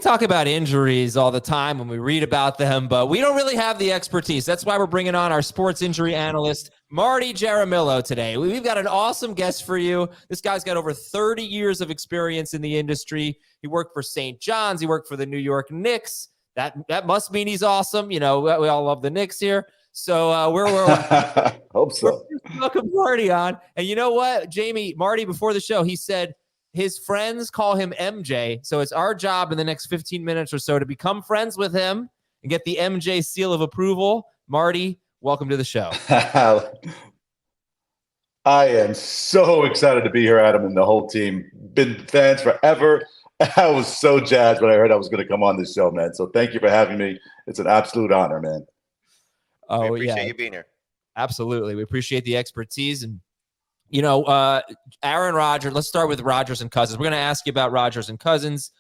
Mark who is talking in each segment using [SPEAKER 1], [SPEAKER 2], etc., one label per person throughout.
[SPEAKER 1] talk about injuries all the time when we read about them, but we don't really have the expertise. That's why we're bringing on our sports injury analyst, Marty Jaramillo, today. We've got an awesome guest for you. This guy's got over 30 years of experience in the industry. He worked for St. John's. He worked for the New York Knicks. That must mean he's awesome. You know, we all love the Knicks here. So we're
[SPEAKER 2] hope so.
[SPEAKER 1] Welcome Marty on. And you know what, Jamey, Marty, before the show, he said his friends call him MJ. So it's our job in the next 15 minutes or so to become friends with him and get the MJ seal of approval. Marty, welcome to the show.
[SPEAKER 2] I am so excited to be here, Adam, and the whole team. Been fans forever. I was so jazzed when I heard I was going to come on this show, man. So thank you for having me. It's an absolute honor, man.
[SPEAKER 3] We appreciate you being here.
[SPEAKER 1] Absolutely. We appreciate the expertise. And, you know, Aaron Rodgers, let's start with Rodgers and Cousins. We're going to ask you about Rodgers and Cousins,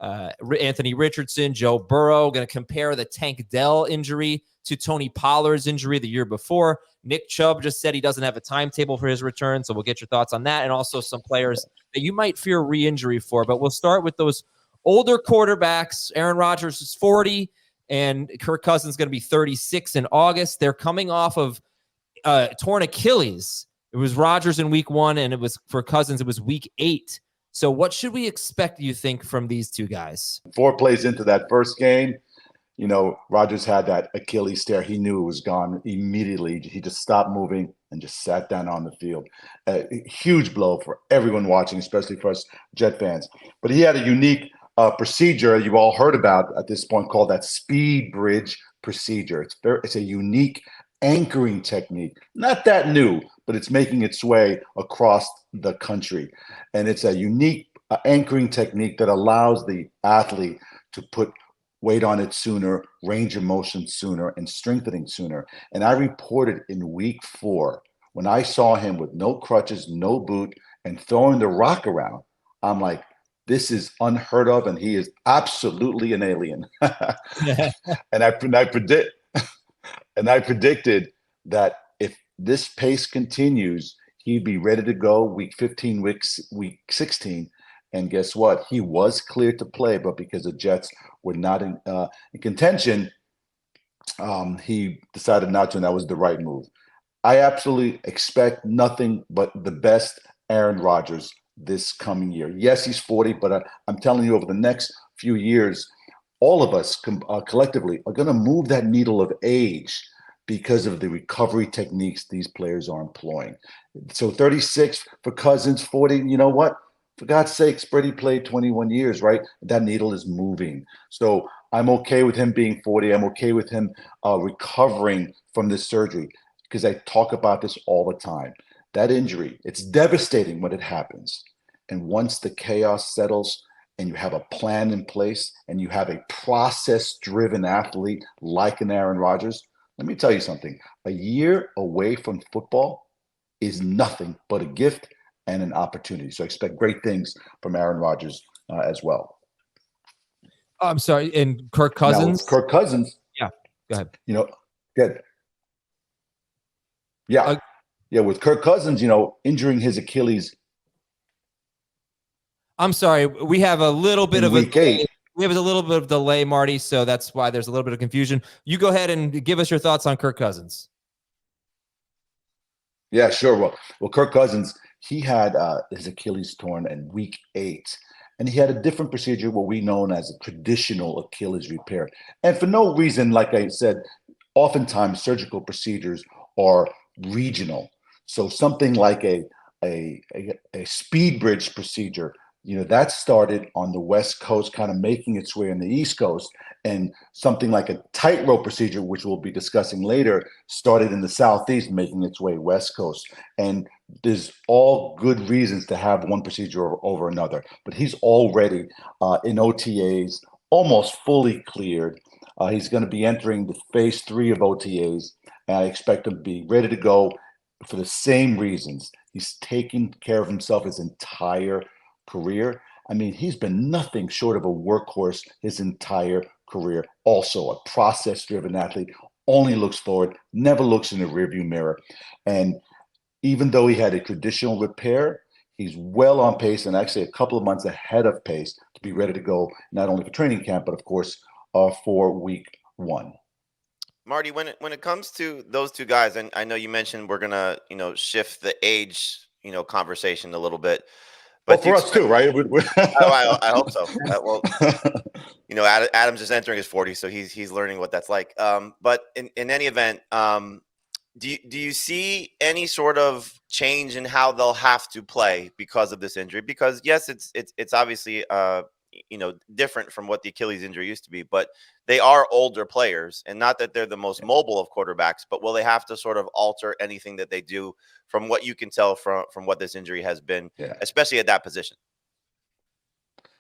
[SPEAKER 1] Anthony Richardson, Joe Burrow. Going to compare the Tank Dell injury to Tony Pollard's injury the year before. Nick Chubb just said he doesn't have a timetable for his return, so we'll get your thoughts on that, and also some players that you might fear re-injury for. But we'll start with those older quarterbacks. Aaron Rodgers is 40, and Kirk Cousins is going to be 36 in August. They're coming off of torn Achilles. It was Rodgers in week 1, and it was for Cousins, it was week 8. So what should we expect, you think, from these two guys?
[SPEAKER 2] 4 plays into that first game, you know, Rodgers had that Achilles tear. He knew it was gone immediately. He just stopped moving and just sat down on the field. A huge blow for everyone watching, especially for us Jet fans. But he had a unique procedure you've all heard about at this point called that speed bridge procedure. It's a unique anchoring technique. Not that new, but it's making its way across the country. And it's a unique anchoring technique that allows the athlete to put weight on it sooner, range of motion sooner, and strengthening sooner. And I reported in week 4, when I saw him with no crutches, no boot, and throwing the rock around, I'm like, this is unheard of, and he is absolutely an alien. And I predicted that if this pace continues, he'd be ready to go week 15, week 16. And guess what? He was cleared to play, but because the Jets were not in contention, he decided not to, and that was the right move. I absolutely expect nothing but the best Aaron Rodgers this coming year. Yes, he's 40, but I'm telling you, over the next few years, all of us collectively are going to move that needle of age because of the recovery techniques these players are employing. So 36 for Cousins, 40, you know what? For God's sakes, Brady played 21 years, right? That needle is moving. So I'm okay with him being 40. I'm okay with him recovering from this surgery because I talk about this all the time. That injury, it's devastating when it happens. And once the chaos settles and you have a plan in place and you have a process-driven athlete like an Aaron Rodgers, let me tell you something. A year away from football is nothing but a gift and an opportunity. So I expect great things from Aaron Rodgers as well.
[SPEAKER 1] I'm sorry, and Kirk Cousins?
[SPEAKER 2] Now, Kirk Cousins.
[SPEAKER 1] Yeah, go ahead.
[SPEAKER 2] You know, good. Yeah. With Kirk Cousins, you know, injuring his Achilles.
[SPEAKER 1] I'm sorry, we have a little bit of
[SPEAKER 2] week 8.
[SPEAKER 1] We have a little bit of delay, Marty, so that's why there's a little bit of confusion. You go ahead and give us your thoughts on Kirk Cousins.
[SPEAKER 2] Yeah, sure. Well, Kirk Cousins, he had his Achilles torn in week 8, and he had a different procedure, what we know as a traditional Achilles repair. And for no reason, like I said, oftentimes surgical procedures are regional. So something like a speed bridge procedure, you know, that started on the West Coast, kind of making its way on the East Coast. And something like a tightrope procedure, which we'll be discussing later, started in the Southeast, making its way West Coast. And there's all good reasons to have one procedure over another. But he's already in OTAs, almost fully cleared. He's going to be entering the phase 3 of OTAs. And I expect him to be ready to go for the same reasons. He's taken care of himself his entire career. I mean, he's been nothing short of a workhorse his entire career. Also a process-driven athlete, only looks forward, never looks in the rearview mirror. And even though he had a traditional repair, He's well on pace and actually a couple of months ahead of pace to be ready to go, not only for training camp, but of course for week 1.
[SPEAKER 3] Marty, when it comes to those two guys, and I know you mentioned we're gonna shift the age conversation a little bit,
[SPEAKER 2] Well,
[SPEAKER 3] but
[SPEAKER 2] for us too, right?
[SPEAKER 3] I hope so. Well, Adam's just entering his 40s, so he's learning what that's like. But in any event, do you see any sort of change in how they'll have to play because of this injury? Because yes, it's obviously different from what the Achilles injury used to be, but they are older players, and not that they're the most mobile of quarterbacks, but will they have to sort of alter anything that they do from what you can tell from what this injury has been, especially at that position?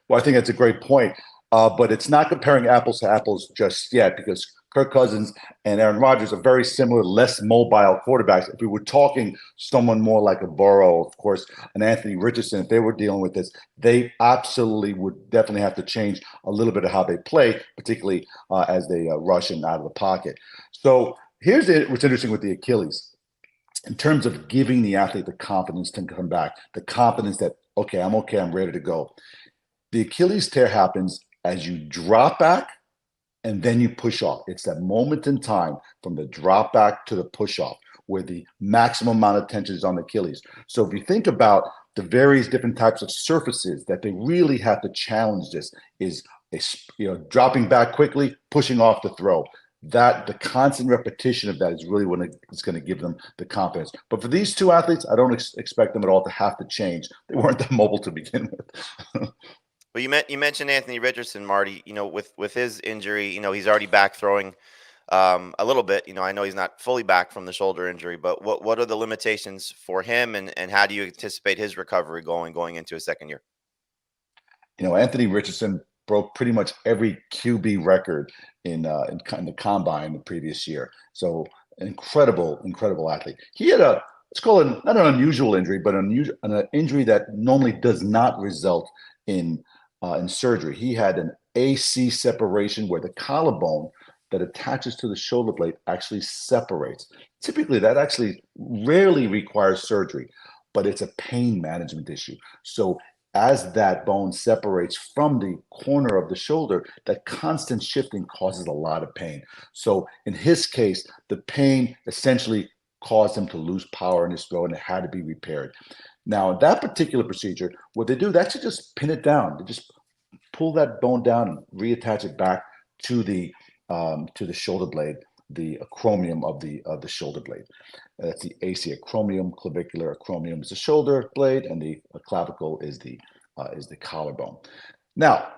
[SPEAKER 2] Well, I think that's a great point, but it's not comparing apples to apples just yet, because Kirk Cousins and Aaron Rodgers are very similar, less mobile quarterbacks. If we were talking someone more like a Burrow, of course, an Anthony Richardson, if they were dealing with this, they absolutely would definitely have to change a little bit of how they play, particularly as they rush and out of the pocket. So here's what's interesting with the Achilles. In terms of giving the athlete the confidence to come back, the confidence that, okay, I'm ready to go. The Achilles tear happens as you drop back and then you push off. It's that moment in time from the drop back to the push off where the maximum amount of tension is on the Achilles. So if you think about the various different types of surfaces that they really have to challenge, this is dropping back quickly, pushing off the throw. That the constant repetition of that is really what it's going to give them the confidence. But for these two athletes, I don't expect them at all to have to change. They weren't that mobile to begin with.
[SPEAKER 3] Well, you mentioned Anthony Richardson, Marty. With his injury, he's already back throwing a little bit. I know he's not fully back from the shoulder injury, but what are the limitations for him, and how do you anticipate his recovery going into his second year?
[SPEAKER 2] Anthony Richardson broke pretty much every QB record in the combine the previous year. So incredible athlete. He had let's call it not an unusual injury, but an injury that normally does not result in surgery. He had an AC separation where the collarbone that attaches to the shoulder blade actually separates. Typically, that actually rarely requires surgery, but it's a pain management issue. So as that bone separates from the corner of the shoulder, that constant shifting causes a lot of pain. So in his case, the pain essentially caused him to lose power in his throw, and it had to be repaired. Now, that particular procedure, what they do, they actually just pin it down. They just pull that bone down and reattach it back to the shoulder blade, the acromion of the shoulder blade. That's the AC acromion. Clavicular acromion is the shoulder blade, and the clavicle is the collarbone. Now,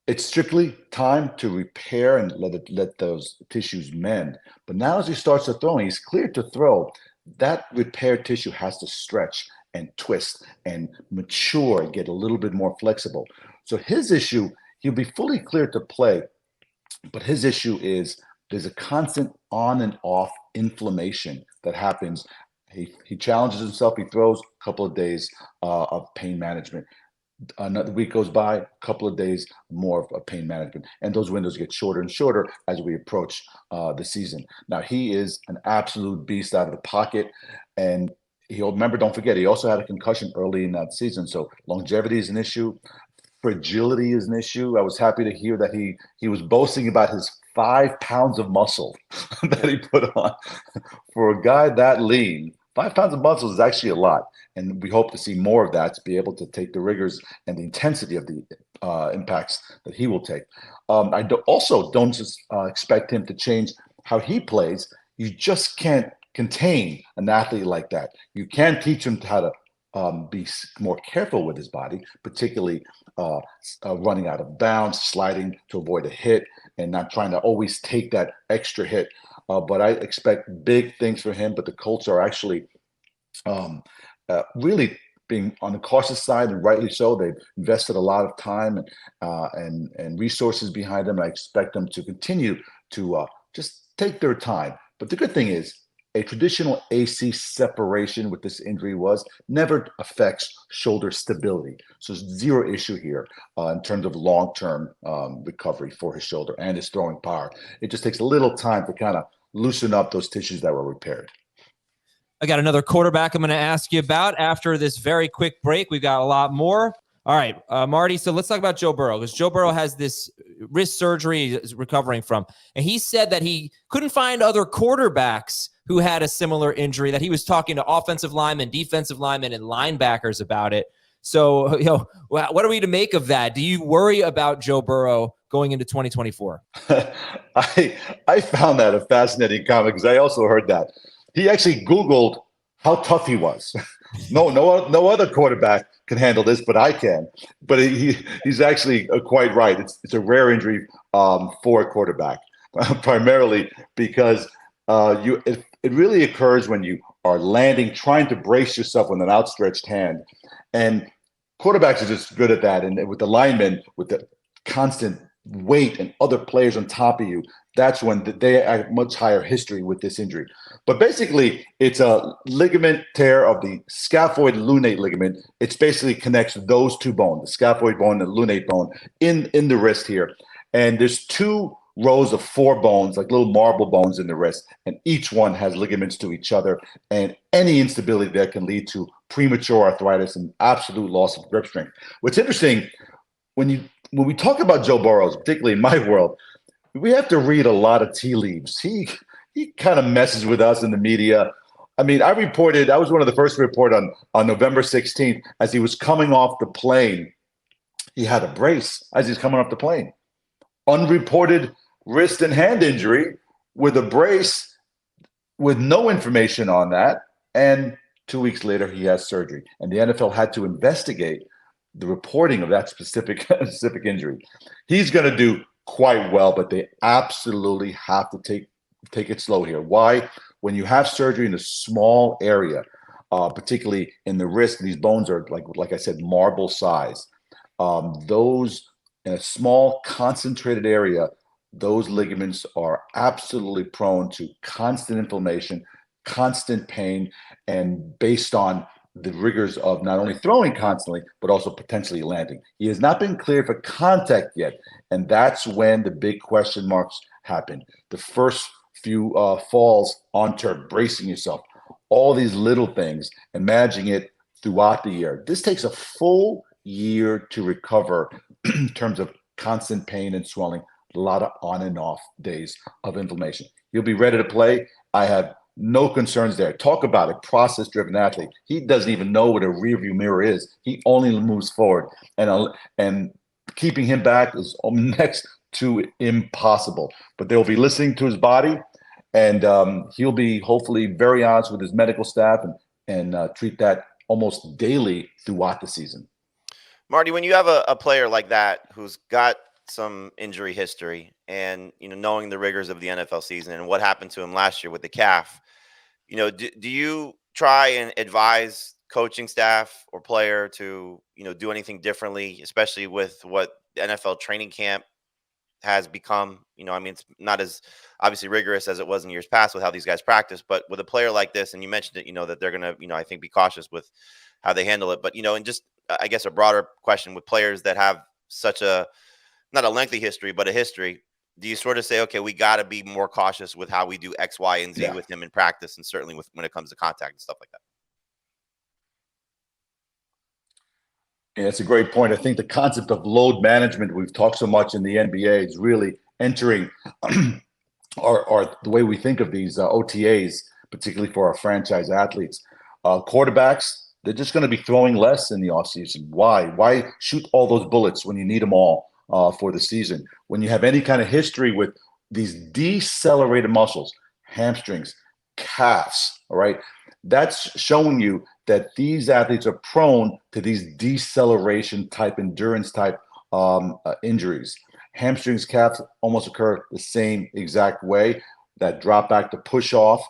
[SPEAKER 2] it's strictly time to repair and let those tissues mend. But now, as he starts to throw, and he's cleared to throw, that repaired tissue has to stretch and twist and mature and get a little bit more flexible. So his issue, he'll be fully cleared to play, but his issue is there's a constant on and off inflammation that happens. He challenges himself, he throws a couple of days of pain management. Another week goes by, a couple of days more of pain management, and those windows get shorter and shorter as we approach the season. Now, he is an absolute beast out of the pocket, and don't forget, he also had a concussion early in that season. So longevity is an issue. Fragility is an issue. I was happy to hear that he was boasting about his 5 pounds of muscle that he put on. For a guy that lean, 5 pounds of muscle is actually a lot. And we hope to see more of that to be able to take the rigors and the intensity of the impacts that he will take. I also don't expect him to change how he plays. You just can't contain an athlete like that. You can teach him how to be more careful with his body, particularly running out of bounds, sliding to avoid a hit, and not trying to always take that extra hit. But I expect big things for him. But the Colts are actually really being on the cautious side, and rightly so. They've invested a lot of time and resources behind them. I expect them to continue to just take their time. But the good thing is, a traditional AC separation with this injury never affects shoulder stability. So zero issue here in terms of long-term recovery for his shoulder and his throwing power. It just takes a little time to kind of loosen up those tissues that were repaired.
[SPEAKER 1] I got another quarterback I'm going to ask you about after this very quick break. We've got a lot more. All right, Marty, so let's talk about Joe Burrow, because Joe Burrow has this wrist surgery he's recovering from. And he said that he couldn't find other quarterbacks who had a similar injury, that he was talking to offensive linemen, defensive linemen, and linebackers about it. So, what are we to make of that? Do you worry about Joe Burrow going into 2024?
[SPEAKER 2] I found that a fascinating comment, because I also heard that. He actually Googled how tough he was. No other quarterback can handle this, but I can. But he's actually quite right. It's a rare injury for a quarterback, primarily because it really occurs when you are landing, trying to brace yourself with an outstretched hand. And quarterbacks are just good at that. And with the linemen, with the constant weight and other players on top of you, that's when they have much higher history with this injury. But basically, it's a ligament tear of the scaphoid lunate ligament. It basically connects those two bones, the scaphoid bone and the lunate bone, in the wrist here. And there's two rows of 4 bones, like little marble bones in the wrist, and each one has ligaments to each other. And any instability there can lead to premature arthritis and absolute loss of grip strength. What's interesting, when we talk about Joe Burrow, particularly in my world, we have to read a lot of tea leaves. He kind of messes with us in the media. I mean, I was one of the first to report on November 16th, as he was coming off the plane. He had a brace as he's coming off the plane. Unreported wrist and hand injury with a brace, with no information on that. And 2 weeks later, he has surgery. And the NFL had to investigate the reporting of that specific injury. He's going to do quite well, but they absolutely have to take it slow here. Why? When you have surgery in a small area, particularly in the wrist, these bones are like I said, marble size. Those in a small concentrated area, those ligaments are absolutely prone to constant inflammation, constant pain, and based on the rigors of not only throwing constantly, but also potentially landing. He has not been cleared for contact yet. And that's when the big question marks happen. The first few falls on turf, bracing yourself, all these little things, and managing it throughout the year. This takes a full year to recover in terms of constant pain and swelling, a lot of on and off days of inflammation. He'll be ready to play. I have no concerns there. Talk about a process-driven athlete. He doesn't even know what a rearview mirror is. He only moves forward, and keeping him back is next to impossible. But they'll be listening to his body, and he'll be hopefully very honest with his medical staff and treat that almost daily throughout the season.
[SPEAKER 3] Marty, when you have a player like that who's got some injury history, and knowing the rigors of the NFL season and what happened to him last year with the calf, do you try and advise coaching staff or player to do anything differently, especially with what the NFL training camp has become? It's not as obviously rigorous as it was in years past with how these guys practice, but with a player like this, and you mentioned it, that they're going to, I think, be cautious with how they handle it. But, and just, I guess, a broader question with players that have such not a lengthy history, but a history. Do you sort of say, okay, we got to be more cautious with how we do X, Y, and Z with him in practice, and certainly when it comes to contact and stuff like that?
[SPEAKER 2] Yeah, that's a great point. I think the concept of load management, we've talked so much in the NBA, is really entering our the way we think of these OTAs, particularly for our franchise athletes. Quarterbacks, they're just going to be throwing less in the offseason. Why? Why shoot all those bullets when you need them all for the season? When you have any kind of history with these decelerated muscles, hamstrings, calves, all right, that's showing you that these athletes are prone to these deceleration type, endurance type injuries. Hamstrings, calves almost occur the same exact way. That drop back to push off.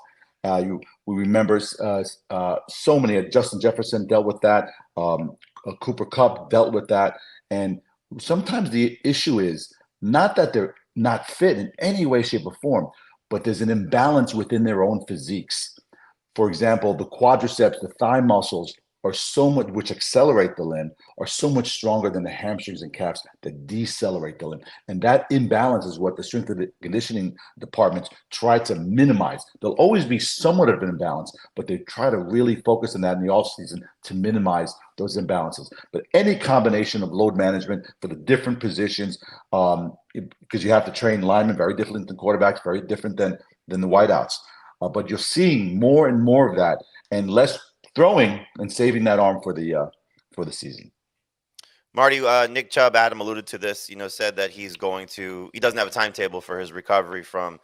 [SPEAKER 2] We remember so many. Justin Jefferson dealt with that. Cooper Kupp dealt with that. And sometimes the issue is not that they're not fit in any way, shape, or form, but there's an imbalance within their own physiques. For example, the quadriceps, the thigh muscles are so much, which accelerate the limb, are so much stronger than the hamstrings and calves that decelerate the limb. And that imbalance is what the strength and conditioning departments try to minimize. There'll always be somewhat of an imbalance, but they try to really focus on that in the offseason to minimize those imbalances. But any combination of load management for the different positions, because you have to train linemen very different than quarterbacks, very different than the wideouts. But you're seeing more and more of that, and less throwing and saving that arm for the season.
[SPEAKER 3] Marty, Nick Chubb, Adam alluded to this, said that he doesn't have a timetable for his recovery from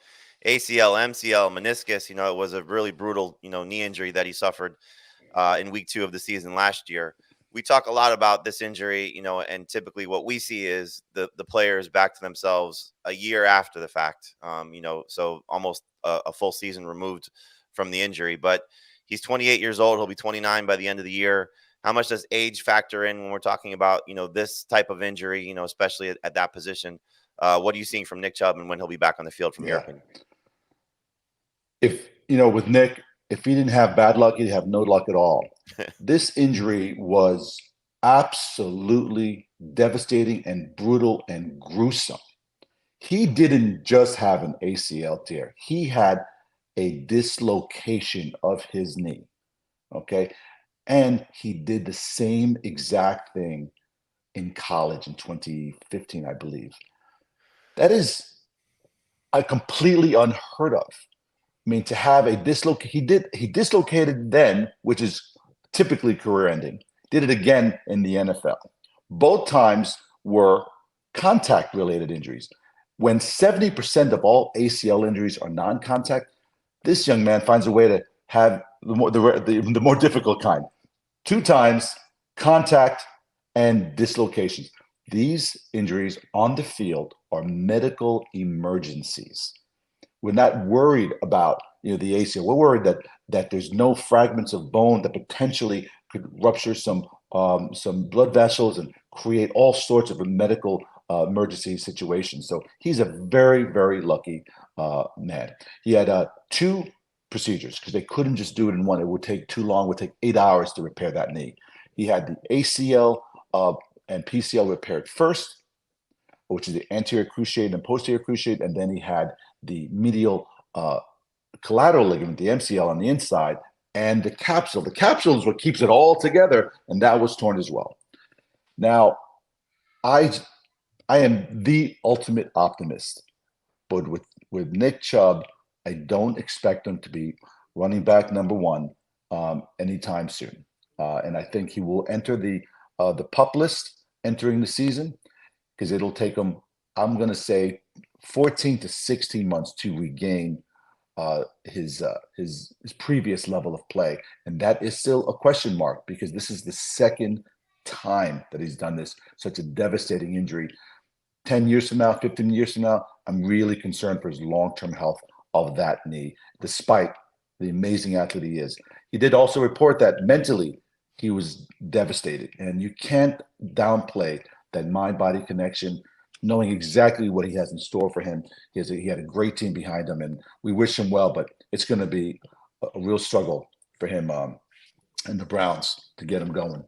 [SPEAKER 3] ACL, MCL, meniscus. It was a really brutal, knee injury that he suffered in week 2 of the season last year. We talk a lot about this injury, and typically what we see is the players back to themselves a year after the fact, so almost a full season removed from the injury. But he's 28 years old. He'll be 29 by the end of the year. How much does age factor in when we're talking about, this type of injury, especially at that position? What are you seeing from Nick Chubb and when he'll be back on the field from your opinion?
[SPEAKER 2] If, with Nick, if he didn't have bad luck, he'd have no luck at all. This injury was absolutely devastating and brutal and gruesome. He didn't just have an ACL tear. He had a dislocation of his knee, okay? And he did the same exact thing in college in 2015, I believe. That is completely unheard of. I mean, to have a he dislocated then, which is typically career-ending. Did it again in the NFL. Both times were contact-related injuries. When 70% of all ACL injuries are non-contact, this young man finds a way to have the more difficult kind. 2 times contact and dislocations. These injuries on the field are medical emergencies. We're not worried about the ACL. We're worried that there's no fragments of bone that potentially could rupture some blood vessels and create all sorts of medical emergency situations. So he's a very, very lucky man. He had 2 procedures because they couldn't just do it in one. It would take too long. It would take 8 hours to repair that knee. He had the ACL and PCL repaired first, which is the anterior cruciate and posterior cruciate, and then he had the medial collateral ligament, the MCL on the inside, and the capsule. The capsule is what keeps it all together, and that was torn as well. Now, I am the ultimate optimist, but with Nick Chubb, I don't expect him to be running back number 1 anytime soon, and I think he will enter the PUP list entering the season, because it'll take him, I'm going to say, 14 to 16 months to regain his previous level of play. And that is still a question mark, because this is the second time that he's done this, such a devastating injury. 10 years from now, 15 years from now, I'm really concerned for his long-term health of that knee, despite the amazing athlete he is. He did also report that mentally he was devastated, and you can't downplay that mind-body connection, knowing exactly what he has in store for him. He had a great team behind him, and we wish him well, but it's going to be a real struggle for him and the Browns to get him going.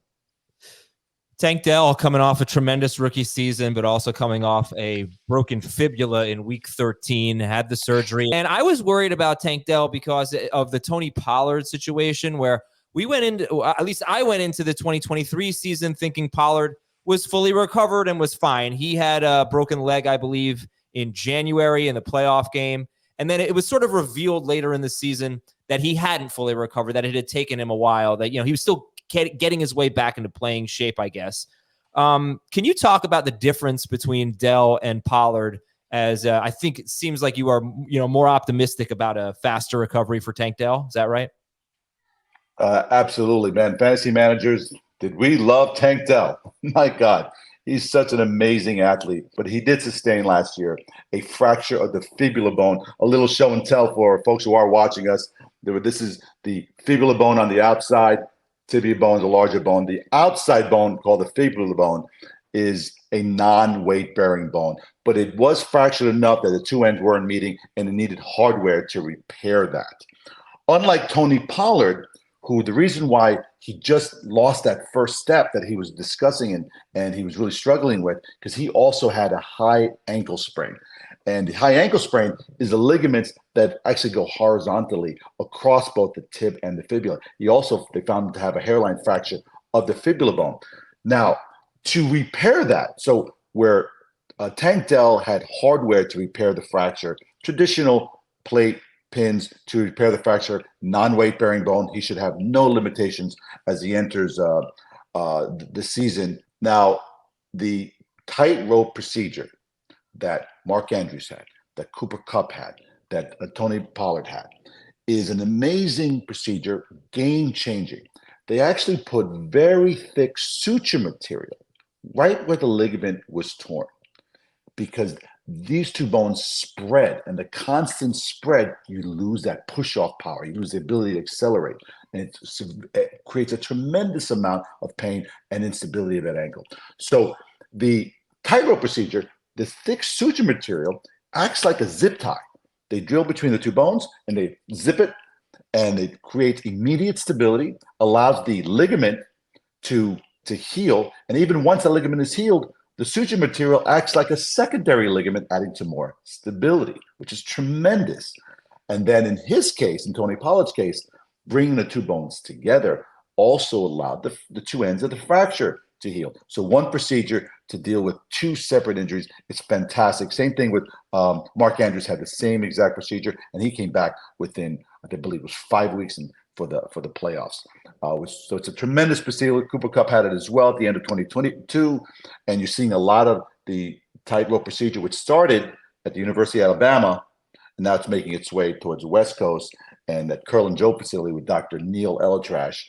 [SPEAKER 1] Tank Dell coming off a tremendous rookie season, but also coming off a broken fibula in week 13, had the surgery. And I was worried about Tank Dell because of the Tony Pollard situation, where we went into, at least I went into the 2023 season thinking Pollard was fully recovered and was fine. He had a broken leg, I believe, in January in the playoff game. And then it was sort of revealed later in the season that he hadn't fully recovered, that it had taken him a while, that, he was still getting his way back into playing shape, I guess. Can you talk about the difference between Dell and Pollard, as I think it seems like you are, more optimistic about a faster recovery for Tank Dell? Is that right?
[SPEAKER 2] Absolutely, man. Fantasy managers, did we love Tank Dell? My God, he's such an amazing athlete. But he did sustain last year a fracture of the fibula bone. A little show and tell for folks who are watching us. This is the fibula bone on the outside. Tibia bone is a larger bone. The outside bone, called the fibula bone, is a non-weight-bearing bone. But it was fractured enough that the 2 ends weren't meeting, and it needed hardware to repair that. Unlike Tony Pollard, who the reason why he just lost that first step that he was discussing and he was really struggling with, because he also had a high ankle sprain. And the high ankle sprain is the ligaments that actually go horizontally across both the tib and the fibula. They found him to have a hairline fracture of the fibula bone. Now, to repair that, so where Tank Dell had hardware to repair the fracture, traditional plate, pins to repair the fracture, non-weight bearing bone, he should have no limitations as he enters the season. Now, the tightrope procedure that Mark Andrews had, that Cooper Kupp had, that Tony Pollard had, is an amazing procedure, game-changing. They actually put very thick suture material right where the ligament was torn, because these two bones spread, and the constant spread, you lose that push-off power. You lose the ability to accelerate, and it creates a tremendous amount of pain and instability of that ankle. So the tightrope procedure, the thick suture material acts like a zip tie. They drill between the two bones, and they zip it, and it creates immediate stability, allows the ligament to heal, and even once the ligament is healed, the suture material acts like a secondary ligament, adding to more stability, which is tremendous. And then in his case, in Tony Pollard's case, bringing the two bones together also allowed the two ends of the fracture to heal. So one procedure to deal with two separate injuries. It's fantastic. Same thing with Mark Andrews, had the same exact procedure, and he came back within, I believe it was 5 weeks for the playoffs. So it's a tremendous procedure. Cooper Kupp had it as well at the end of 2022, and you're seeing a lot of the tightrope procedure, which started at the University of Alabama, and now it's making its way towards the West Coast, and at Curl and Joe facility with Dr. Neil Elatrash,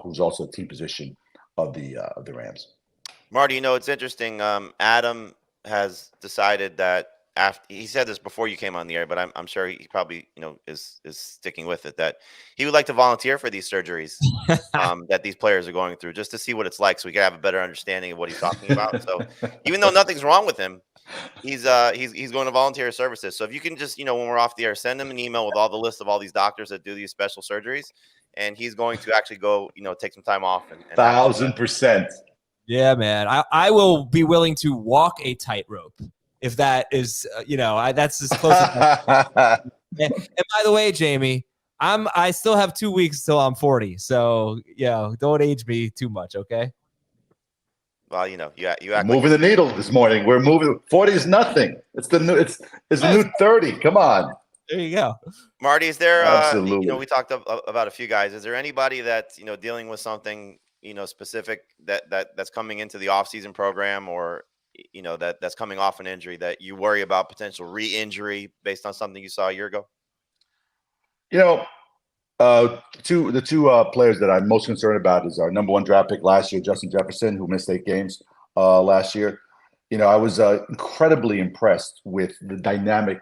[SPEAKER 2] who's also a team physician of the Rams.
[SPEAKER 3] Marty, it's interesting. Adam has decided that after he said this before you came on the air, but I'm sure he probably is sticking with it, that he would like to volunteer for these surgeries that these players are going through, just to see what it's like, so we can have a better understanding of what he's talking about. So even though nothing's wrong with him, he's going to volunteer his services. So if you can just when we're off the air, send him an email with all the list of all these doctors that do these special surgeries, and he's going to actually go take some time off and
[SPEAKER 2] 1,000%.
[SPEAKER 1] Yeah, man. I will be willing to walk a tightrope if that is, that's as close as and by the way, Jamey, I still have 2 weeks till I'm 40. So, don't age me too much, okay?
[SPEAKER 3] Well, you act
[SPEAKER 2] moving the needle this morning. We're moving. 40 is nothing. It's the new 30. Come on.
[SPEAKER 1] There you go.
[SPEAKER 3] Marty, is there
[SPEAKER 2] Absolutely.
[SPEAKER 3] we talked about a few guys. Is there anybody that's dealing with something specific that's coming into the off-season program, or that's coming off an injury that you worry about potential re-injury based on something you saw a year ago?
[SPEAKER 2] The two players that I'm most concerned about is our number one draft pick last year, Justin Jefferson, who missed 8 games last year. I was incredibly impressed with the dynamic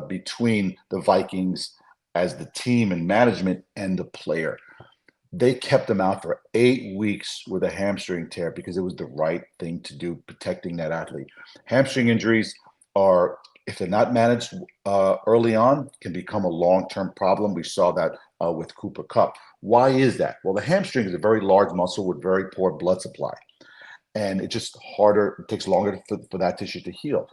[SPEAKER 2] between the Vikings as the team and management and the player. They kept him out for 8 weeks with a hamstring tear because it was the right thing to do, protecting that athlete. Hamstring injuries are, if they're not managed early on, can become a long-term problem. We saw that with Cooper Kupp. Why is that? Well, the hamstring is a very large muscle with very poor blood supply, and it's just harder. It takes longer for that tissue to heal.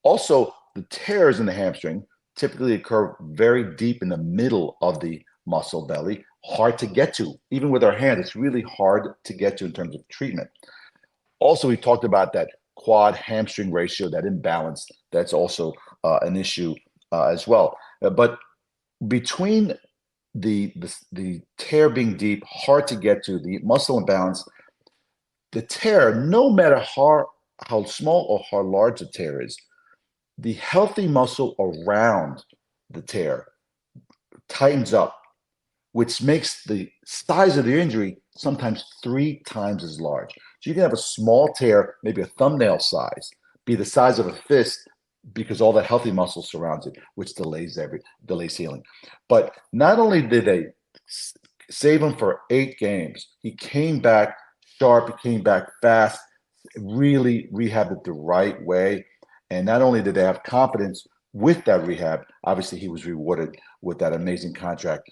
[SPEAKER 2] Also, the tears in the hamstring typically occur very deep in the middle of the muscle belly, hard to get to. Even with our hand, it's really hard to get to in terms of treatment. Also, we talked about that quad hamstring ratio, that imbalance. That's also an issue as well. But between the tear being deep, hard to get to, the muscle imbalance, the tear, no matter how small or how large the tear is, the healthy muscle around the tear tightens up, which makes the size of the injury sometimes 3 times as large. So you can have a small tear, maybe a thumbnail size, be the size of a fist, because all that healthy muscle surrounds it, which delays healing. But not only did they save him for 8 games, he came back sharp, he came back fast, really rehabbed it the right way. And not only did they have confidence with that rehab, obviously he was rewarded with that amazing contract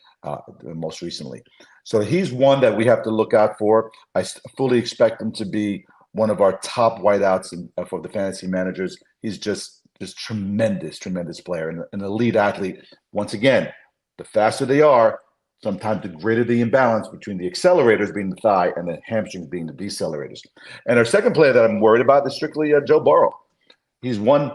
[SPEAKER 2] most recently. So he's one that we have to look out for. I fully expect him to be one of our top wideouts for the fantasy managers. He's just tremendous player and an elite athlete. Once again, the faster they are, sometimes the greater the imbalance between the accelerators being the thigh and the hamstrings being the decelerators. And our second player that I'm worried about is strictly Joe Burrow. He's one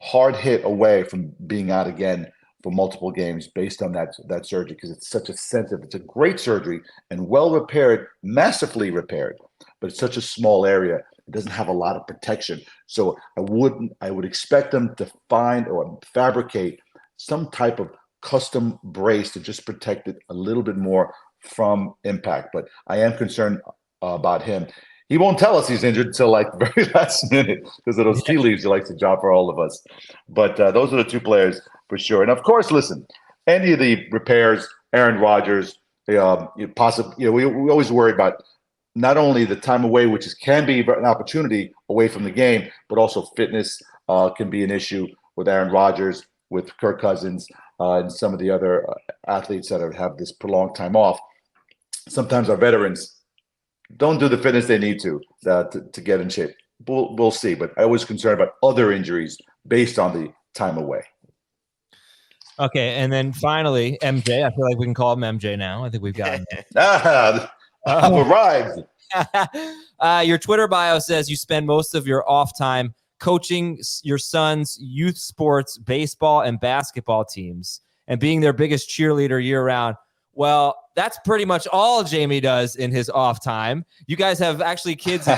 [SPEAKER 2] hard hit away from being out again for multiple games based on that surgery, because it's such a sensitive, it's a great surgery and well repaired, massively repaired, but it's such a small area. It doesn't have a lot of protection. So I would expect them to find or fabricate some type of custom brace to just protect it a little bit more from impact. But I am concerned about him. He won't tell us he's injured until like the very last minute because of those tea leaves he likes to drop for all of us. But those are the two players for sure. And of course, listen, any of the repairs, Aaron Rodgers, we always worry about not only the time away, which can be an opportunity away from the game, but also fitness can be an issue with Aaron Rodgers, with Kirk Cousins, and some of the other athletes that have this prolonged time off. Sometimes our veterans don't do the fitness they need to get in shape. We'll see, but I was concerned about other injuries based on the time away.
[SPEAKER 1] Okay, and then finally, MJ. I feel like we can call him MJ now. I think we've gotten
[SPEAKER 2] I've arrived.
[SPEAKER 1] Your Twitter bio says you spend most of your off time coaching your son's youth sports, baseball and basketball teams, and being their biggest cheerleader year round. Well, that's pretty much all Jamey does in his off time. You guys have actually kids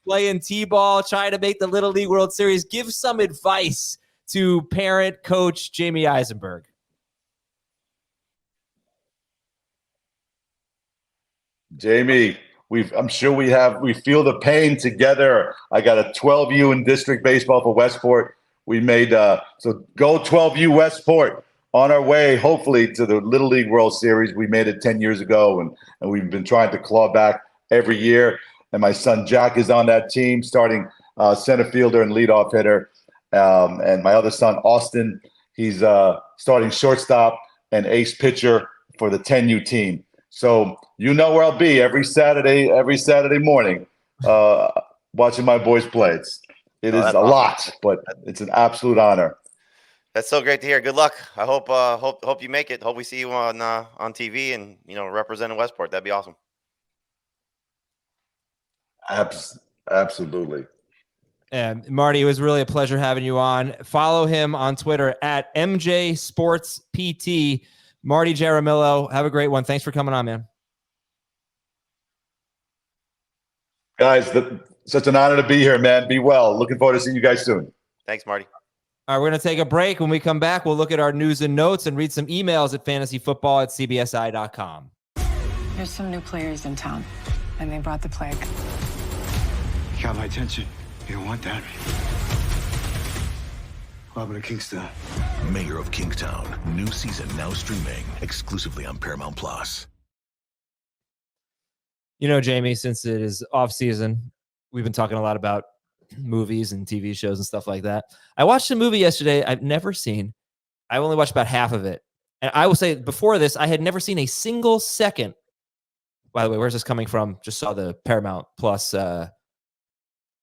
[SPEAKER 1] playing T-ball, trying to make the Little League World Series. Give some advice to parent coach Jamey Eisenberg.
[SPEAKER 2] Jamey, I'm sure we feel the pain together. I got a 12U in district baseball for Westport. We made so go 12U Westport. On our way, hopefully, to the Little League World Series. We made it 10 years ago, and we've been trying to claw back every year. And my son Jack is on that team, starting center fielder and leadoff hitter. And my other son Austin, he's starting shortstop and ace pitcher for the 10U team. So you know where I'll be every Saturday morning, watching my boys play. It is a lot, but it's an absolute honor.
[SPEAKER 3] That's so great to hear. Good luck. I hope you make it. Hope we see you on TV and representing Westport. That'd be awesome.
[SPEAKER 2] Absolutely.
[SPEAKER 1] And Marty, it was really a pleasure having you on. Follow him on Twitter at MJ Sports PT. Marty Jaramillo, have a great one. Thanks for coming on, man.
[SPEAKER 2] Guys, such an honor to be here, man. Be well. Looking forward to seeing you guys soon.
[SPEAKER 3] Thanks, Marty.
[SPEAKER 1] All right, we're going to take a break. When we come back, we'll look at our news and notes and read some emails at fantasyfootball@cbsi.com.
[SPEAKER 4] There's some new players in town, and they brought the plague.
[SPEAKER 5] You got my attention. You don't want that. Welcome to Kingstown.
[SPEAKER 6] Mayor of Kingstown. New season now streaming exclusively on Paramount Plus.
[SPEAKER 1] Jamey, since it is off season, we've been talking a lot about movies and TV shows and stuff like that. I watched a movie yesterday I've never seen. I only watched about half of it. And I will say before this, I had never seen a single second. By the way, where's this coming from? Just saw the Paramount Plus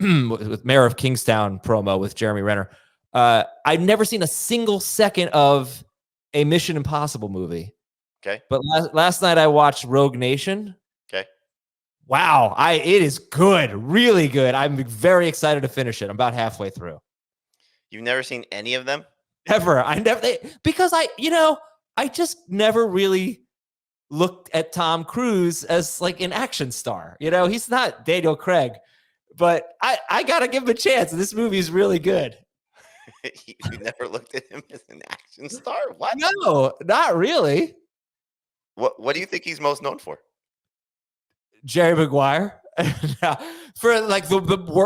[SPEAKER 1] with Mayor of Kingstown promo with Jeremy Renner. I've never seen a single second of a Mission Impossible movie.
[SPEAKER 3] Okay.
[SPEAKER 1] But last night I watched Rogue Nation.
[SPEAKER 3] Okay.
[SPEAKER 1] Wow, it is good, really good. I'm very excited to finish it. I'm about halfway through.
[SPEAKER 3] You've never seen any of them?
[SPEAKER 1] Never. Because I just never really looked at Tom Cruise as like an action star. He's not Daniel Craig, but I gotta give him a chance. This movie is really good.
[SPEAKER 3] You never looked at him as an action star? What?
[SPEAKER 1] No, not really.
[SPEAKER 3] What do you think he's most known for?
[SPEAKER 1] Jerry Maguire for like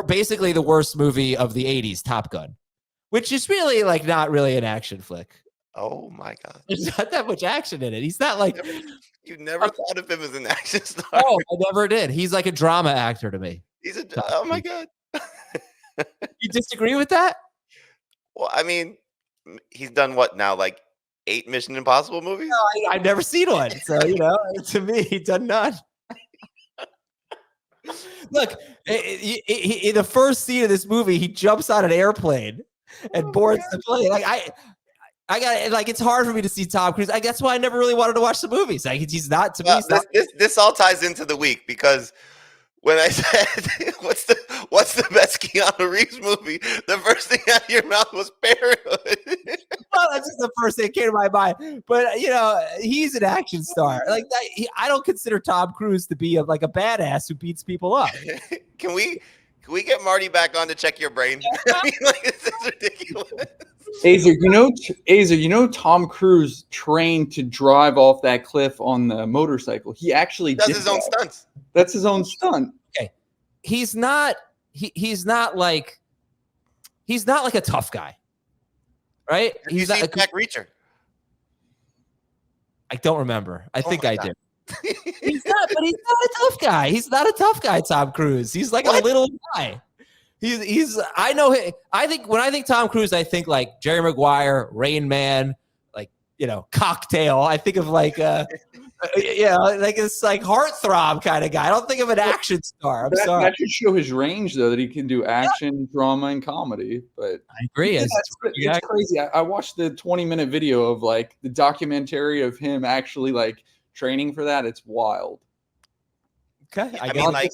[SPEAKER 1] basically the worst movie of the 80s, Top Gun, which is really like not really an action flick.
[SPEAKER 3] Oh my God.
[SPEAKER 1] There's not that much action in it. He's not like
[SPEAKER 3] you never thought of him as an action star.
[SPEAKER 1] Oh, I never did. He's like a drama actor to me.
[SPEAKER 3] Oh my God.
[SPEAKER 1] You disagree with that?
[SPEAKER 3] Well, I mean, he's done what now? Like 8 Mission Impossible movies?
[SPEAKER 1] No, I've never seen one. So, to me, he done none. Look, in the first scene of this movie, he jumps on an airplane and boards the plane. Like I got like it's hard for me to see Tom Cruise. That's why I never really wanted to watch the movies. Like he's not to me.
[SPEAKER 3] This all ties into the week because when I said what's the best Keanu Reeves movie, the first thing out of your mouth was Parenthood.
[SPEAKER 1] Well, that's just the first thing that came to my mind. But he's an action star. Like I don't consider Tom Cruise to be like a badass who beats people up.
[SPEAKER 3] Can we get Marty back on to check your brain? I mean, like, this is ridiculous.
[SPEAKER 7] Aizer, Tom Cruise trained to drive off that cliff on the motorcycle. He actually
[SPEAKER 3] does his own stunts.
[SPEAKER 7] That's his own stunt.
[SPEAKER 1] Okay. He's not like a tough guy. Right?
[SPEAKER 3] He's not Jack Reacher.
[SPEAKER 1] I don't remember. I think I did. He's not a tough guy. He's not a tough guy, Tom Cruise. He's like a little guy. I know him. When I think Tom Cruise, I think like Jerry Maguire, Rain Man, like, Cocktail. I think of like like it's like heartthrob kind of guy. I don't think of an action star. I'm sorry.
[SPEAKER 7] That should show his range, though, that he can do action, drama, and comedy. But
[SPEAKER 1] I agree.
[SPEAKER 7] It's crazy. I watched the 20-minute video of like the documentary of him actually like training for that. It's wild.
[SPEAKER 1] Okay.
[SPEAKER 3] I mean, like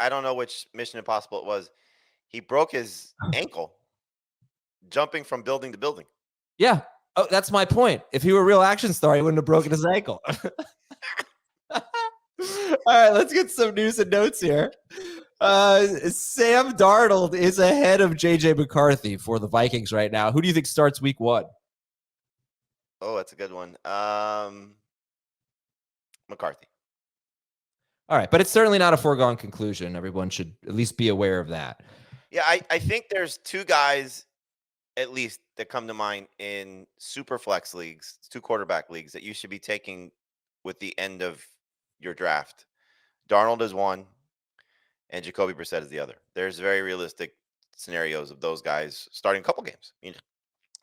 [SPEAKER 3] I don't know which Mission Impossible it was. He broke his ankle jumping from building to building.
[SPEAKER 1] Yeah. Oh, that's my point. If he were a real action star, he wouldn't have broken his ankle. All right, let's get some news and notes here. Sam Darnold is ahead of J.J. McCarthy for the Vikings right now. Who do you think starts week 1?
[SPEAKER 3] Oh, that's a good one. McCarthy.
[SPEAKER 1] All right, but it's certainly not a foregone conclusion. Everyone should at least be aware of that.
[SPEAKER 3] Yeah, I think there's 2 guys at least that come to mind in super flex leagues, 2 quarterback leagues that you should be taking with the end of your draft. Darnold is one, and Jacoby Brissett is the other. There's very realistic scenarios of those guys starting a couple games,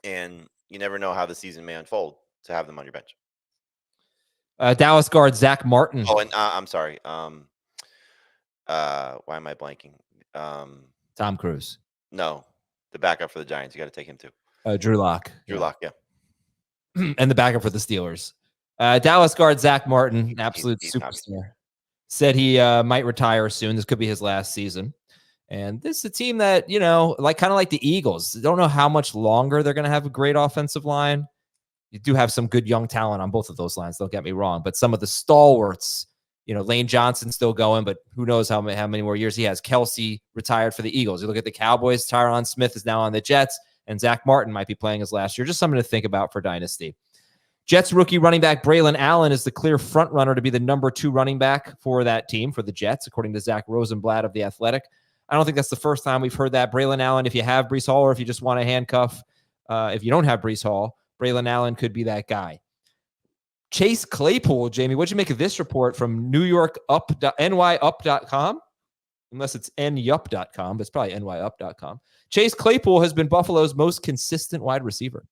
[SPEAKER 3] and you never know how the season may unfold to have them on your bench.
[SPEAKER 1] Dallas guard Zach Martin.
[SPEAKER 3] Oh, and I'm sorry. Why am I blanking?
[SPEAKER 1] Tom Cruise.
[SPEAKER 3] No, the backup for the Giants. You got to take him too.
[SPEAKER 1] Drew Lock.
[SPEAKER 3] Drew Lock, yeah.
[SPEAKER 1] And the backup for the Steelers. Dallas guard Zach Martin, absolute superstar, said he might retire soon. This could be his last season. And this is a team that, kind of like the Eagles. Don't know how much longer they're going to have a great offensive line. You do have some good young talent on both of those lines. Don't get me wrong. But some of the stalwarts, Lane Johnson's still going, but who knows how many more years he has. Kelsey retired for the Eagles. You look at the Cowboys, Tyron Smith is now on the Jets, and Zach Martin might be playing his last year. Just something to think about for Dynasty. Jets rookie running back Braylon Allen is the clear front runner to be the number 2 running back for that team, for the Jets, according to Zach Rosenblatt of The Athletic. I don't think that's the first time we've heard that. Braylon Allen, if you have Breece Hall or if you just want to handcuff, if you don't have Breece Hall, Braylon Allen could be that guy. Chase Claypool, Jamey, what'd you make of this report from NYUp.com? Unless it's nyup.com, but it's probably nyup.com. Chase Claypool has been Buffalo's most consistent wide receiver.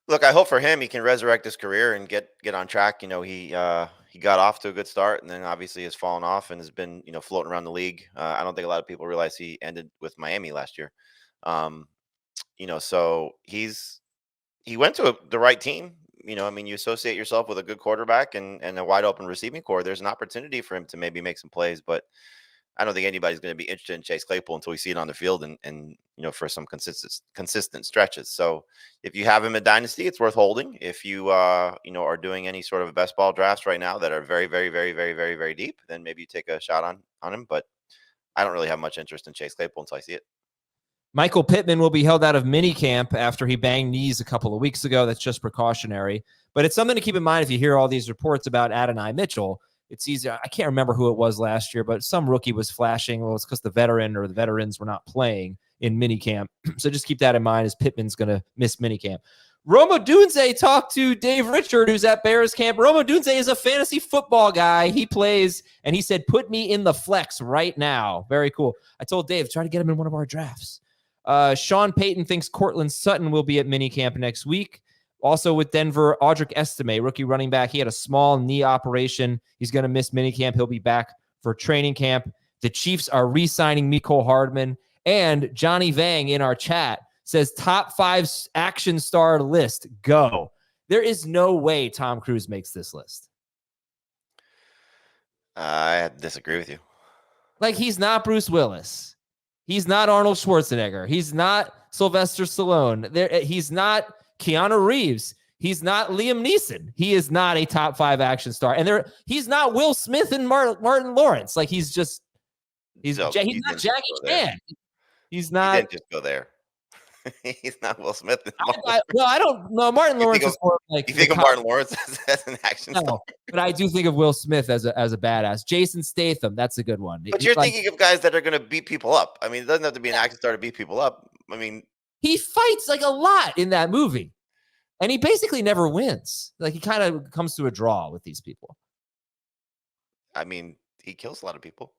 [SPEAKER 3] Look, I hope for him he can resurrect his career and get on track. He got off to a good start and then obviously has fallen off and has been, floating around the league. I don't think a lot of people realize he ended with Miami last year. So he went to the right team. You associate yourself with a good quarterback and a wide open receiving core. There's an opportunity for him to maybe make some plays, but I don't think anybody's going to be interested in Chase Claypool until we see it on the field and for some consistent stretches. So if you have him in Dynasty, it's worth holding. If you, are doing any sort of best ball drafts right now that are very, very, very, very, very, very deep, then maybe you take a shot on him. But I don't really have much interest in Chase Claypool until I see it.
[SPEAKER 1] Michael Pittman will be held out of minicamp after he banged knees a couple of weeks ago. That's just precautionary. But it's something to keep in mind if you hear all these reports about Adonai Mitchell. It's easy. I can't remember who it was last year, but some rookie was flashing. Well, it's because the veteran or the veterans were not playing in minicamp. So just keep that in mind as Pittman's going to miss minicamp. Roma Dunze talked to Dave Richard, who's at Bears camp. Roma Dunze is a fantasy football guy. He plays, and he said, put me in the flex right now. Very cool. I told Dave, try to get him in one of our drafts. Sean Payton thinks Cortland Sutton will be at minicamp next week. Also with Denver, Audric Estime, rookie running back. He had a small knee operation. He's going to miss minicamp. He'll be back for training camp. The Chiefs are re-signing Mecole Hardman. And Johnny Vang in our chat says top 5 action star list. Go. There is no way Tom Cruise makes this list.
[SPEAKER 3] I disagree with you.
[SPEAKER 1] Like, he's not Bruce Willis. He's not Arnold Schwarzenegger. He's not Sylvester Stallone. He's not Keanu Reeves. He's not Liam Neeson. He is not a top 5 action star. And he's not Will Smith and Martin Lawrence. Like, he's not Jackie Chan. He's not.
[SPEAKER 3] He didn't just go there. He's not Will Smith.
[SPEAKER 1] I don't know. Martin Lawrence is more like.
[SPEAKER 3] You think of Martin Lawrence as an action star?
[SPEAKER 1] But I do think of Will Smith as a badass. Jason Statham, that's a good one.
[SPEAKER 3] But you're thinking of guys that are going to beat people up. I mean, it doesn't have to be an action star to beat people up. I mean,
[SPEAKER 1] he fights like a lot in that movie, and he basically never wins. Like, he kind of comes to a draw with these people.
[SPEAKER 3] I mean, he kills a lot of people.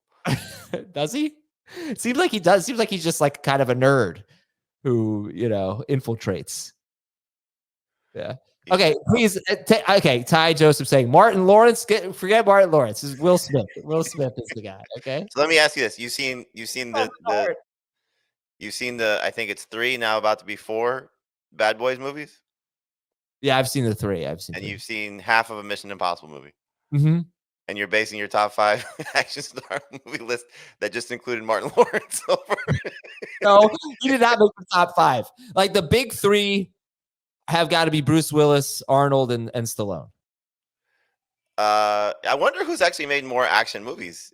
[SPEAKER 1] Does he? Seems like he does. Seems like he's just like kind of a nerd who, infiltrates. Yeah. Okay, please. Okay, Ty Joseph saying Martin Lawrence. Forget Martin Lawrence. It's Will Smith. Will Smith is the guy. Okay.
[SPEAKER 3] So let me ask you this: you've seen the I think it's 3 now, about to be 4 Bad Boys movies.
[SPEAKER 1] Yeah, I've seen the 3.
[SPEAKER 3] You've seen half of a Mission Impossible movie.
[SPEAKER 1] Mm-hmm.
[SPEAKER 3] And you're basing your top 5 action star movie list that just included Martin Lawrence over.
[SPEAKER 1] No, he did not make the top 5. Like, the big 3 have got to be Bruce Willis, Arnold, and Stallone.
[SPEAKER 3] I wonder who's actually made more action movies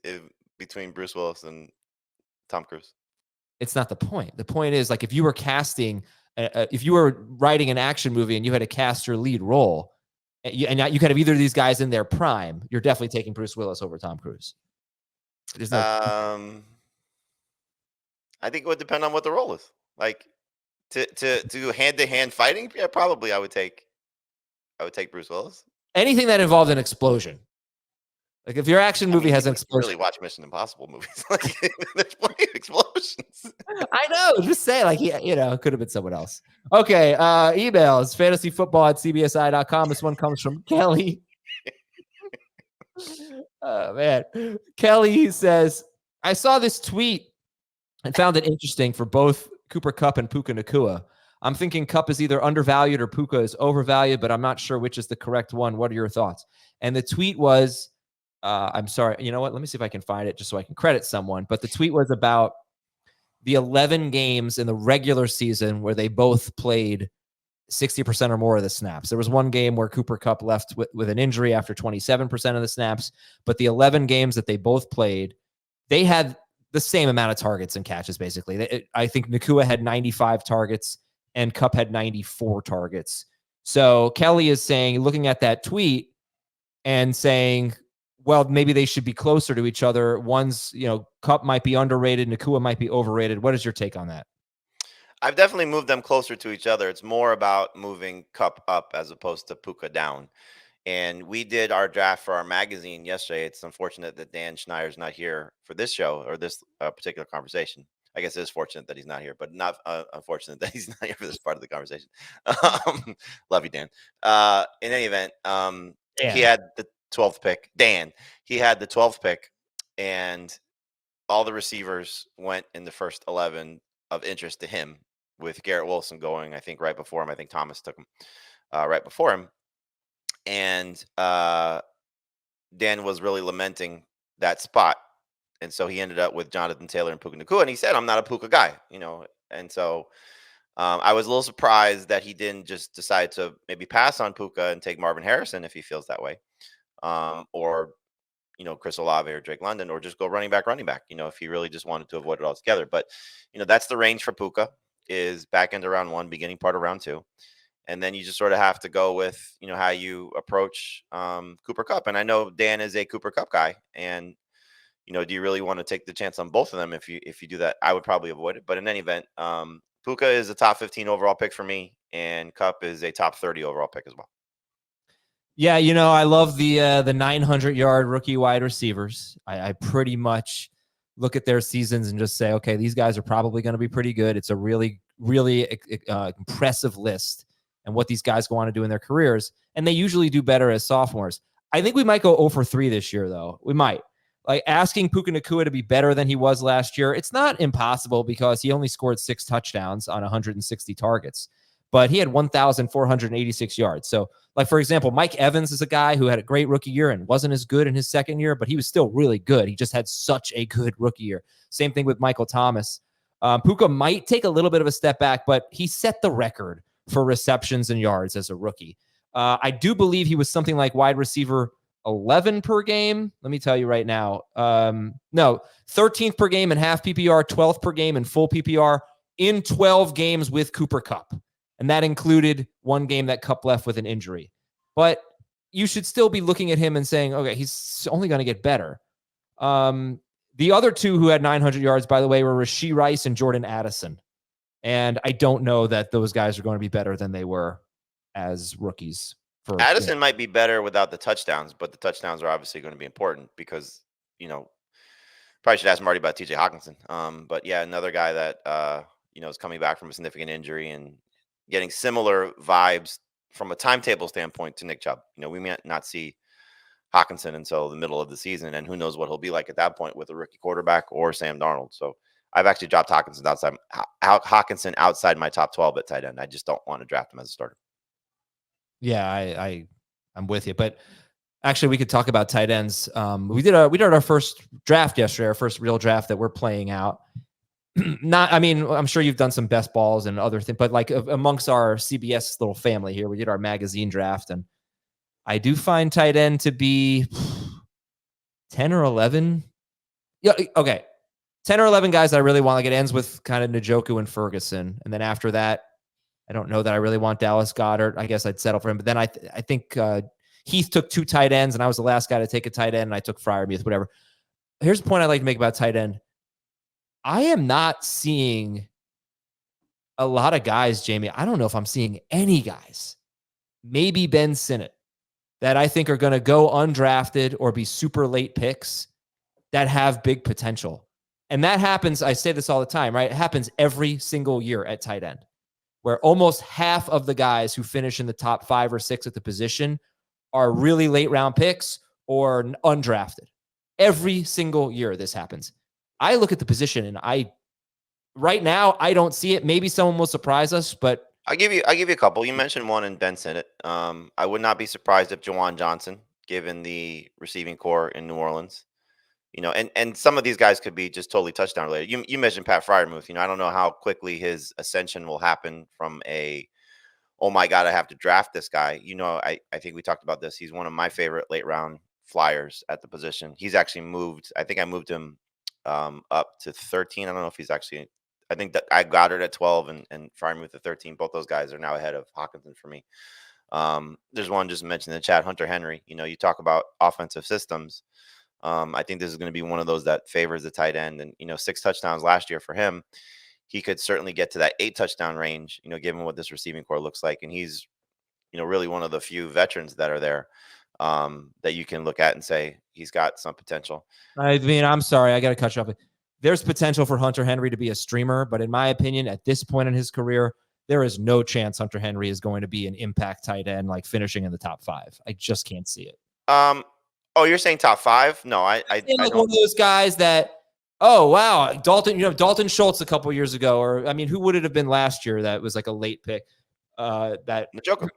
[SPEAKER 3] between Bruce Willis and Tom Cruise.
[SPEAKER 1] It's not the point. The point is, like, if you were if you were writing an action movie and you had to cast your lead role, and you could have either of these guys in their prime, you're definitely taking Bruce Willis over Tom Cruise.
[SPEAKER 3] I think it would depend on what the role is. Like, to do hand-to-hand fighting, yeah, probably I would take Bruce Willis.
[SPEAKER 1] Anything that involved an explosion. Like, if your action movie has an explosion.
[SPEAKER 3] Really watch Mission Impossible movies. Like, there's plenty of explosions.
[SPEAKER 1] I know. Just say, like, it could have been someone else. Okay. Emails, fantasyfootball@cbsi.com. This one comes from Kelly. Oh, man. Kelly says, I saw this tweet and found it interesting for both Cooper Kupp and Puka Nacua. I'm thinking Kupp is either undervalued or Puka is overvalued, but I'm not sure which is the correct one. What are your thoughts? And the tweet was, I'm sorry, you know what? Let me see if I can find it just so I can credit someone. But the tweet was about the 11 games in the regular season where they both played 60% or more of the snaps. There was one game where Cooper Kupp left with an injury after 27% of the snaps, but the 11 games that they both played, they had the same amount of targets and catches, basically. I think Nacua had 95 targets and Kupp had 94 targets. So Kelly is saying, looking at that tweet and saying, well, maybe they should be closer to each other. One's, Kupp might be underrated, Nacua might be overrated. What is your take on that?
[SPEAKER 3] I've definitely moved them closer to each other. It's more about moving Kupp up as opposed to Puka down. And we did our draft for our magazine yesterday. It's unfortunate that Dan Schneier's not here for this show or this particular conversation. I guess it is fortunate that he's not here, but not unfortunate that he's not here for this part of the conversation. Love you, Dan. In any event, he had the 12th pick. Dan, he had the 12th pick, and all the receivers went in the first 11 of interest to him, with Garrett Wilson going, I think, right before him. I think Thomas took him right before him. And Dan was really lamenting that spot. And so he ended up with Jonathan Taylor and Puka Nacua. And he said, I'm not a Puka guy, And so I was a little surprised that he didn't just decide to maybe pass on Puka and take Marvin Harrison if he feels that way. Or Chris Olave or Drake London, or just go running back, if he really just wanted to avoid it altogether. But, that's the range for Puka, is back end of round 1, beginning part of round 2. And then you just sort of have to go with, how you approach Cooper Kupp. And I know Dan is a Cooper Kupp guy. And, do you really want to take the chance on both of them? If you do that, I would probably avoid it. But in any event, Puka is a top 15 overall pick for me, and Kupp is a top 30 overall pick as well.
[SPEAKER 1] Yeah, I love the 900-yard rookie wide receivers. I pretty much look at their seasons and just say, okay, these guys are probably going to be pretty good. It's a really, really impressive list and what these guys go on to do in their careers. And they usually do better as sophomores. I think we might go 0 for 3 this year, though. We might. Like asking Puka Nacua to be better than he was last year, it's not impossible because he only scored 6 touchdowns on 160 targets, but he had 1,486 yards. So, like, for example, Mike Evans is a guy who had a great rookie year and wasn't as good in his second year, but he was still really good. He just had such a good rookie year. Same thing with Michael Thomas. Puka might take a little bit of a step back, but he set the record for receptions and yards as a rookie. I do believe he was something like wide receiver 11 per game. Let me tell you right now. No, 13th per game in half PPR, 12th per game in full PPR in 12 games with Cooper Kupp. And that included one game that Kupp left with an injury. But you should still be looking at him and saying, okay, he's only going to get better. The other two who had 900 yards, by the way, were Rashee Rice and Jordan Addison. And I don't know that those guys are going to be better than they were as rookies.
[SPEAKER 3] Addison might be better without the touchdowns, but the touchdowns are obviously going to be important because, probably should ask Marty about TJ Hawkinson. But yeah, another guy that, is coming back from a significant injury and getting similar vibes from a timetable standpoint to Nick Chubb. We may not see Hawkinson until the middle of the season, and who knows what he'll be like at that point with a rookie quarterback or Sam Darnold. So I've actually dropped Hawkinson outside my top 12 at tight end. I just don't want to draft him as a starter.
[SPEAKER 1] Yeah, I'm with you. But actually, we could talk about tight ends. We did our first draft yesterday, our first real draft that we're playing out. I'm sure you've done some best balls and other things, but like amongst our CBS little family here, we did our magazine draft, and I do find tight end to be 10 or 11. Yeah, okay. 10 or 11 guys that I really want. Like it ends with kind of Njoku and Ferguson. And then after that, I don't know that I really want Dallas Goedert. I guess I'd settle for him. But then I think Heath took 2 tight ends, and I was the last guy to take a tight end, and I took Freiermuth, whatever. Here's the point I'd like to make about tight end. I am not seeing a lot of guys, Jamey. I don't know if I'm seeing any guys, maybe Ben Sinnott, that I think are going to go undrafted or be super late picks that have big potential. And that happens, I say this all the time, right? It happens every single year at tight end, where almost half of the guys who finish in the top 5 or 6 at the position are really late round picks or undrafted. Every single year this happens. I look at the position and right now I don't see it. Maybe someone will surprise us, but
[SPEAKER 3] I'll give you a couple. You mentioned one in Ben Sinnott. I would not be surprised if Jawan Johnson, given the receiving core in New Orleans, and some of these guys could be just totally touchdown related. You mentioned Pat Freiermuth. I don't know how quickly his ascension will happen from oh my God, I have to draft this guy. I think we talked about this. He's one of my favorite late round flyers at the position. He's actually moved. I think I moved him up to 13. I don't know if he's actually, I think that I got it at 12 and Freiermuth at 13. Both those guys are now ahead of Hawkinson for me. There's one just mentioned in the chat, Hunter Henry. You talk about offensive systems. I think this is going to be one of those that favors the tight end, and 6 touchdowns last year for him. He could certainly get to that 8 touchdown range, given what this receiving core looks like. And he's, really one of the few veterans that are there that you can look at and say he's got some potential.
[SPEAKER 1] I mean, I'm sorry, I got to cut you off. There's potential for Hunter Henry to be a streamer, but in my opinion, at this point in his career, there is no chance Hunter Henry is going to be an impact tight end, like finishing in the top 5. I just can't see it.
[SPEAKER 3] Oh, you're saying top 5? No, I
[SPEAKER 1] like one of those guys that, oh wow, Dalton Schultz a couple years ago, or I mean, who would it have been last year that was like a late pick? That
[SPEAKER 3] Njoku.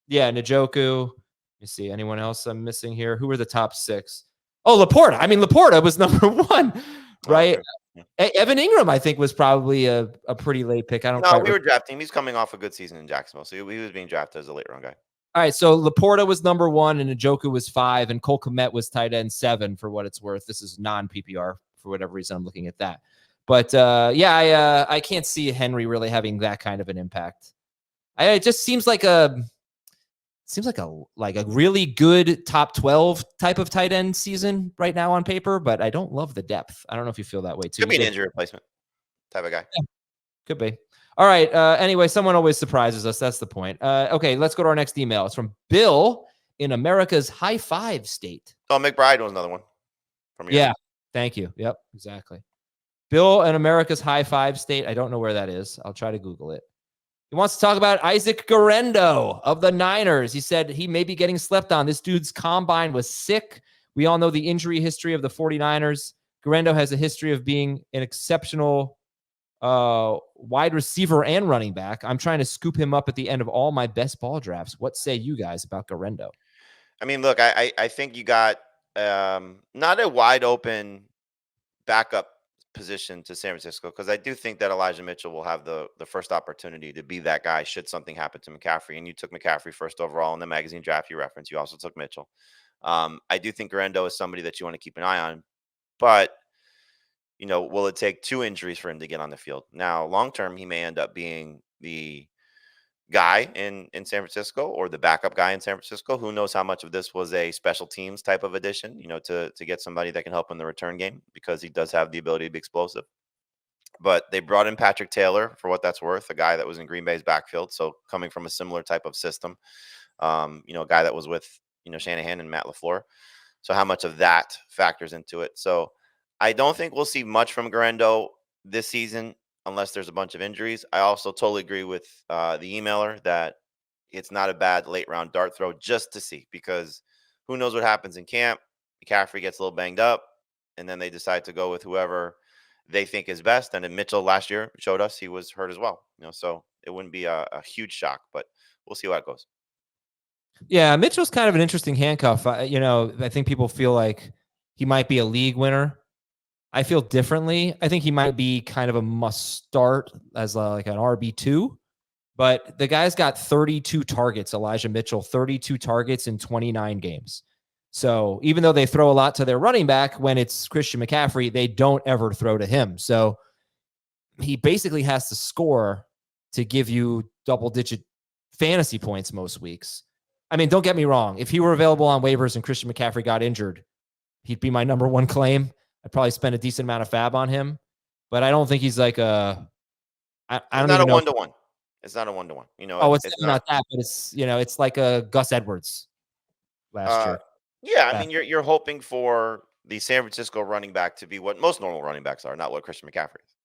[SPEAKER 1] Yeah, Njoku. Let me see. Anyone else I'm missing here? Who were the top 6? Oh, Laporta. I mean, Laporta was number 1, right? Oh, okay. Evan Ingram, I think, was probably a pretty late pick.
[SPEAKER 3] We were drafting. He's coming off a good season in Jacksonville, so he was being drafted as a late round guy.
[SPEAKER 1] All right, so Laporta was number 1, and Njoku was 5, and Cole Kmet was tight end 7 for what it's worth. This is non-PPR for whatever reason. I'm looking at that. But, I can't see Henry really having that kind of an impact. It just seems like a really good top 12 type of tight end season right now on paper, but I don't love the depth. I don't know if you feel that way too.
[SPEAKER 3] Could be an injury replacement type of guy.
[SPEAKER 1] Yeah, could be. All right. Anyway, someone always surprises us. That's the point. Okay, let's go to our next email. It's from Bill in America's high five state.
[SPEAKER 3] Oh, McBride was another one.
[SPEAKER 1] From Thank you. Yep, exactly. Bill in America's high five state. I don't know where that is. I'll try to Google it. He wants to talk about Isaac Guerendo of the Niners. He said he may be getting slept on. This dude's combine was sick. We all know the injury history of the 49ers. Guerendo has a history of being an exceptional wide receiver and running back. I'm trying to scoop him up at the end of all my best ball drafts. What say you guys about Guerendo?
[SPEAKER 3] I mean, look, I think you got not a wide open backup position to San Francisco, because I do think that Elijah Mitchell will have the first opportunity to be that guy should something happen to McCaffrey. And you took McCaffrey first overall in the magazine draft you referenced. You also took Mitchell. I do think Guerendo is somebody that you want to keep an eye on, but will it take 2 injuries for him to get on the field? Now, long term, he may end up being the guy in San Francisco, or the backup guy in San Francisco. Who knows how much of this was a special teams type of addition, to get somebody that can help in the return game, because he does have the ability to be explosive. But they brought in Patrick Taylor for what that's worth, a guy that was in Green Bay's backfield. So coming from a similar type of system, a guy that was with, Shanahan and Matt LaFleur. So how much of that factors into it? So I don't think we'll see much from Guerendo this season unless there's a bunch of injuries. I also totally agree with the emailer that it's not a bad late round dart throw just to see, because who knows what happens in camp. McCaffrey gets a little banged up, and then they decide to go with whoever they think is best. And then Mitchell last year showed us he was hurt as well. So it wouldn't be a huge shock, but we'll see how it goes.
[SPEAKER 1] Yeah, Mitchell's kind of an interesting handcuff. I think people feel like he might be a league winner. I feel differently. I think he might be kind of a must start as like an RB2, but the guy's got 32 targets, Elijah Mitchell, 32 targets in 29 games. So even though they throw a lot to their running back, when it's Christian McCaffrey, they don't ever throw to him. So he basically has to score to give you double-digit fantasy points most weeks. I mean, don't get me wrong. If he were available on waivers and Christian McCaffrey got injured, he'd be my number one claim. I'd probably spend a decent amount of fab on him, but I don't think he's like I don't
[SPEAKER 3] not
[SPEAKER 1] even
[SPEAKER 3] a
[SPEAKER 1] know.
[SPEAKER 3] 1-to-1. It's not a 1-to-1.
[SPEAKER 1] It's not that, but it's like a Gus Edwards last year.
[SPEAKER 3] Yeah, I mean, you're hoping for the San Francisco running back to be what most normal running backs are, not what Christian McCaffrey is.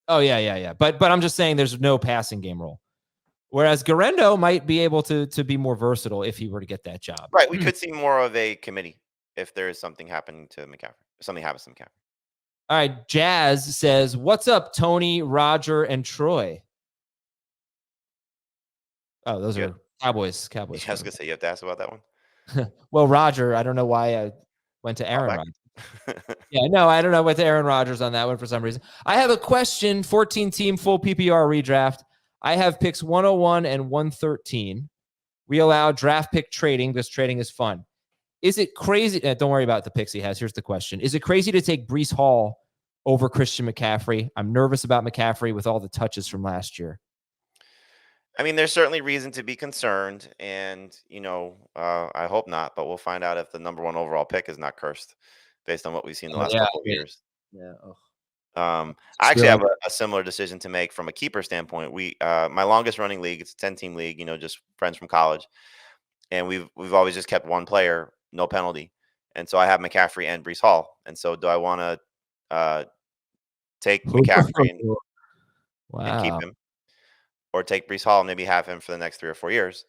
[SPEAKER 1] Oh yeah. But I'm just saying there's no passing game role. Whereas Guerendo might be able to be more versatile if he were to get that job.
[SPEAKER 3] Right. We could see more of a committee if there is something happening to McCaffrey. If something happens to McCaffrey.
[SPEAKER 1] All right. Jazz says, "What's up, Tony, Roger, and Troy?" Oh, those are Cowboys.
[SPEAKER 3] I was going to say, you have to ask about that one.
[SPEAKER 1] Well, Roger, I don't know why I went to Aaron Rodgers. Yeah, no, I don't know. Went to Aaron Rodgers on that one for some reason. I have a question. 14-team full PPR redraft. I have picks 101 and 113. We allow draft pick trading because trading is fun. Is it crazy? Don't worry about the picks he has. Here's the question. Is it crazy to take Breece Hall over Christian McCaffrey? I'm nervous about McCaffrey with all the touches from last year.
[SPEAKER 3] I mean, there's certainly reason to be concerned, and, I hope not, but we'll find out if the number 1 overall pick is not cursed based on what we've seen the last couple of years.
[SPEAKER 1] Yeah.
[SPEAKER 3] I actually have a similar decision to make from a keeper standpoint. My longest running league, it's a 10-team league, just friends from college. And we've always just kept one player, no penalty. And so I have McCaffrey and Breece Hall. And so do I want to take McCaffrey and keep him, or take Breece Hall and maybe have him for the next 3 or 4 years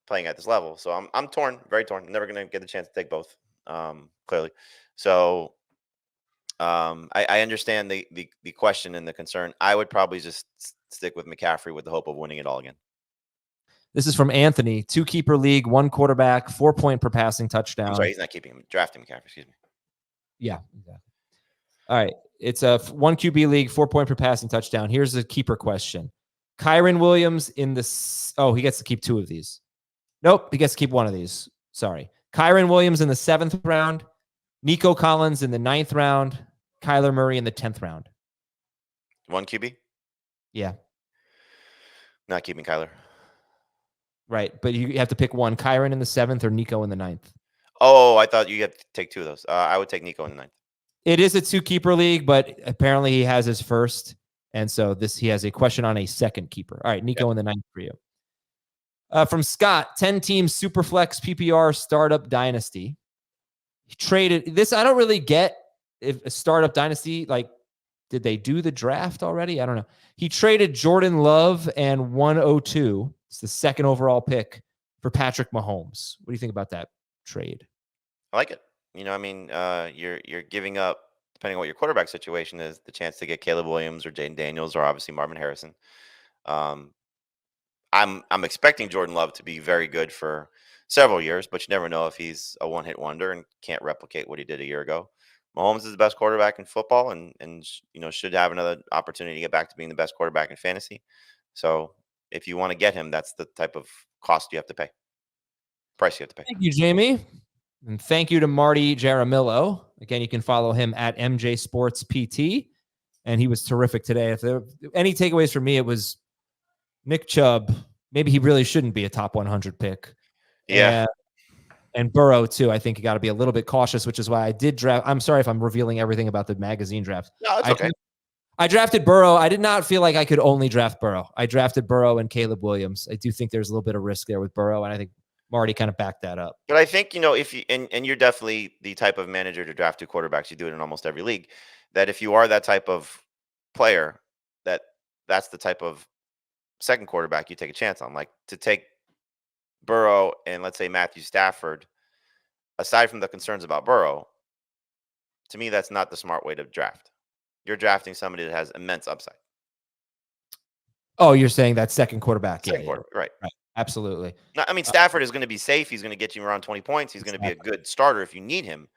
[SPEAKER 3] playing at this level? So I'm torn, very torn. I'm never going to get the chance to take both, clearly. So I understand the question and the concern. I would probably just stick with McCaffrey with the hope of winning it all again.
[SPEAKER 1] This is from Anthony. 2-keeper league, 1 quarterback, 4 point per passing touchdown.
[SPEAKER 3] I'm sorry, he's not keeping him. Drafting McCaffrey, excuse me.
[SPEAKER 1] Yeah, exactly. All right. It's a 1 QB league, 4 point per passing touchdown. Here's the keeper question. Kyren Williams in the... Oh, he gets to keep 2 of these. Nope, he gets to keep 1 of these. Sorry. Kyren Williams in the 7th round. Nico Collins in the 9th round. Kyler Murray in the 10th round.
[SPEAKER 3] 1 QB?
[SPEAKER 1] Yeah.
[SPEAKER 3] Not keeping Kyler.
[SPEAKER 1] Right, but you have to pick 1. Kyren in the 7th or Nico in the 9th.
[SPEAKER 3] Oh, I thought you had to take 2 of those. I would take Nico in the 9th.
[SPEAKER 1] It is a 2-keeper league, but apparently he has his first. And so he has a question on a 2nd keeper. All right, Nico in the 9th for you. From Scott, 10-team Superflex PPR Startup Dynasty. He traded this. I don't really get if a startup dynasty, like, did they do the draft already? I don't know. He traded Jordan Love and 102. It's the second overall pick for Patrick Mahomes. What do you think about that trade?
[SPEAKER 3] I like it. You're giving up, depending on what your quarterback situation is, the chance to get Caleb Williams or Jaden Daniels or obviously Marvin Harrison. I'm expecting Jordan Love to be very good for several years, but you never know if he's a one-hit wonder and can't replicate what he did a year ago. Mahomes is the best quarterback in football, and should have another opportunity to get back to being the best quarterback in fantasy. So if you want to get him, that's the type of cost you have to pay, price you have to pay.
[SPEAKER 1] Thank you, Jamey. And thank you to Marty Jaramillo. Again, you can follow him at MJ Sports PT. And he was terrific today. If there any takeaways from me, it was Nick Chubb. Maybe he really shouldn't be a top 100 pick.
[SPEAKER 3] Yeah.
[SPEAKER 1] And Burrow, too. I think you got to be a little bit cautious, which is why I did draft. I'm sorry if I'm revealing everything about the magazine draft.
[SPEAKER 3] No, it's okay.
[SPEAKER 1] I drafted Burrow. I did not feel like I could only draft Burrow. I drafted Burrow and Caleb Williams. I do think there's a little bit of risk there with Burrow, and I think Marty kind of backed that up.
[SPEAKER 3] But I think, if you, and you're definitely the type of manager to draft 2 quarterbacks, you do it in almost every league, that if you are that type of player, that's the type of second quarterback you take a chance on. Like, to take Burrow and let's say Matthew Stafford, aside from the concerns about Burrow, to me, that's not the smart way to draft. You're drafting somebody that has immense upside.
[SPEAKER 1] Oh, you're saying that second quarterback.
[SPEAKER 3] Second quarterback, right.
[SPEAKER 1] Absolutely.
[SPEAKER 3] No, Stafford is going to be safe. He's going to get you around 20 points. He's going to be a good starter if you need him.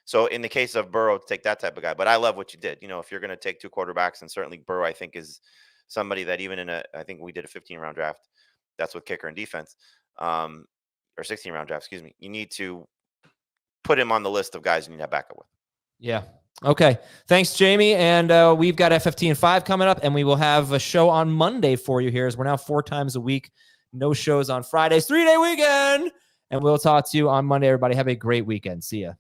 [SPEAKER 3] So in the case of Burrow, take that type of guy. But I love what you did. If you're going to take 2 quarterbacks, and certainly Burrow, I think, is somebody that even I think we did a 15-round draft. That's with kicker and defense, or 16-round draft, excuse me. You need to put him on the list of guys you need to have backup with.
[SPEAKER 1] Yeah. Okay. Thanks, Jamey. And we've got FFT and 5 coming up, and we will have a show on Monday for you here, as we're now 4 times a week. No shows on Fridays, 3-day weekend. And we'll talk to you on Monday, everybody. Have a great weekend. See ya.